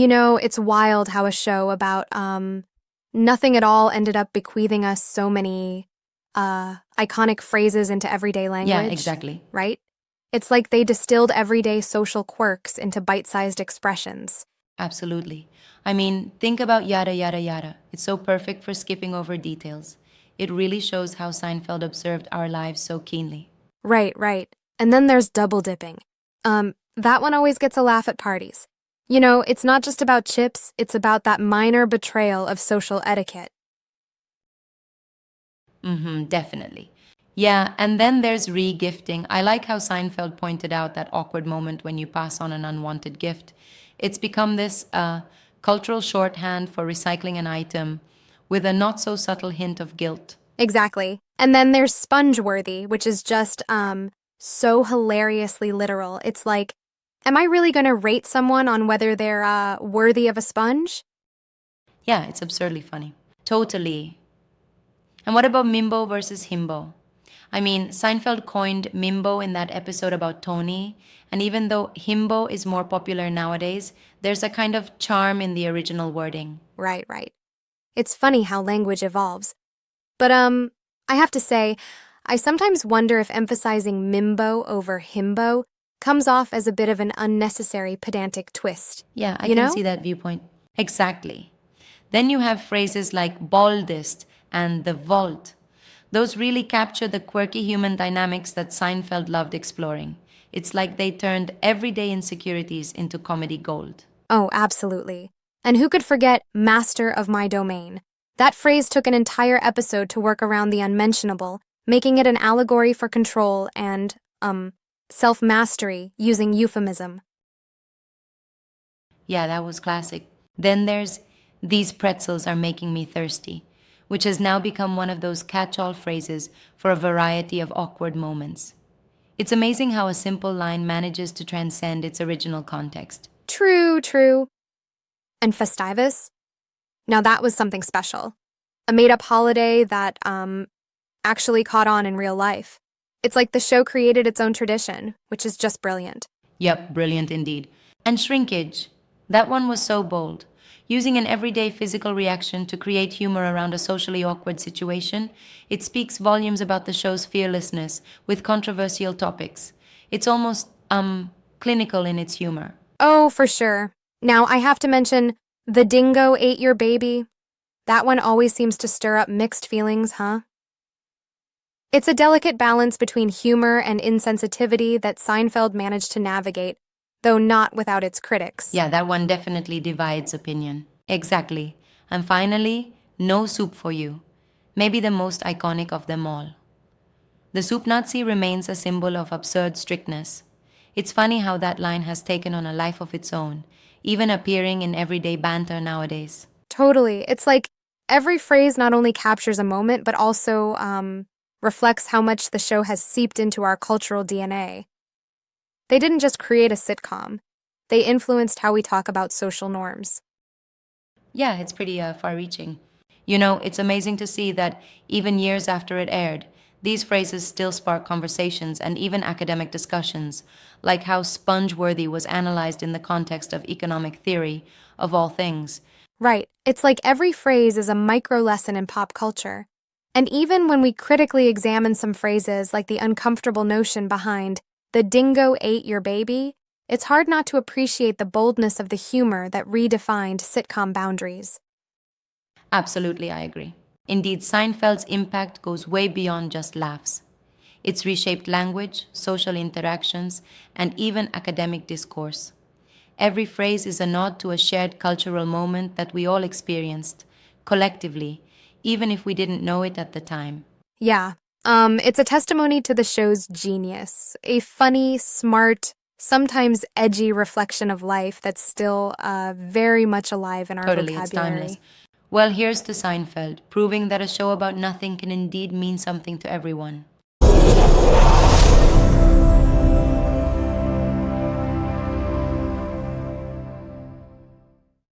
It's wild how a show about nothing at all ended up bequeathing us so many iconic phrases into everyday Yeah, language, exactly. right? It's like they distilled everyday social quirks into bite-sized expressions. Absolutely. I mean, think about yada yada yada. It's so perfect for skipping over details. It really shows how Seinfeld observed our lives so keenly. Right, right. And then there's double dipping. That one always gets a laugh at parties. It's not just about chips, it's about that minor betrayal of social etiquette. Mm-hmm, definitely. Yeah, and then there's re-gifting. I like how Seinfeld pointed out that awkward moment when you pass on an unwanted gift. It's become this cultural shorthand for recycling an item with a not so subtle hint of guilt. Exactly. And then there's sponge-worthy, which is just, so hilariously literal. It's like, am I really gonna rate someone on whether they're, worthy of a sponge? Yeah, it's absurdly funny. Totally. And what about Mimbo versus Himbo? I mean, Seinfeld coined Mimbo in that episode about Tony, and even though Himbo is more popular nowadays, there's a kind of charm in the original wording. Right, right. It's funny how language evolves. But, I have to say, I sometimes wonder if emphasizing mimbo over himbo comes off as a bit of an unnecessary pedantic twist. Yeah, I You can know? see that viewpoint. Exactly. Then you have phrases like baldest and the vault. Those really capture the quirky human dynamics that Seinfeld loved exploring. It's like they turned everyday insecurities into comedy gold. Oh, absolutely. And who could forget master of my domain? That phrase took an entire episode to work around the unmentionable, making it an allegory for control and, self-mastery using euphemism. Yeah, that was classic. Then there's these pretzels are making me thirsty, which has now become one of those catch all phrases for a variety of awkward moments. It's amazing how a simple line manages to transcend its original context. True, true. And Festivus? Now that was something special. A made-up holiday that, actually caught on in real life. It's like the show created its own tradition, which is just brilliant. Yep, brilliant indeed. And shrinkage. That one was so bold. Using an everyday physical reaction to create humor around a socially awkward situation, it speaks volumes about the show's fearlessness with controversial topics. It's almost, clinical in its humor. Oh, for sure. Now, I have to mention, the dingo ate your baby. That one always seems to stir up mixed feelings, huh? It's a delicate balance between humor and insensitivity that Seinfeld managed to navigate, though not without its critics. Yeah, that one definitely divides opinion. Exactly. And finally, no soup for you. Maybe the most iconic of them all. The soup Nazi remains a symbol of absurd strictness. It's funny how that line has taken on a life of its own, even appearing in everyday banter nowadays. Totally. It's like every phrase not only captures a moment, but also, reflects how much the show has seeped into our cultural DNA. They didn't just create a sitcom, they influenced how we talk about social norms. Yeah, it's pretty far reaching. You know, it's amazing to see that even years after it aired, these phrases still spark conversations and even academic discussions, like how sponge-worthy was analyzed in the context of economic theory, of all things. Right. It's like every phrase is a micro lesson in pop culture. And even when we critically examine some phrases like the uncomfortable notion behind the dingo ate your baby, it's hard not to appreciate the boldness of the humor that redefined sitcom boundaries. Absolutely, I agree. Indeed, Seinfeld's impact goes way beyond just laughs. It's reshaped language, social interactions, and even academic discourse. Every phrase is a nod to a shared cultural moment that we all experienced, collectively, even if we didn't know it at the time. Yeah, it's a testimony to the show's genius. A funny, smart, sometimes edgy reflection of life that's still very much alive in our Totally, it's timeless. vocabulary. Well, here's to Seinfeld, proving that a show about nothing can indeed mean something to everyone.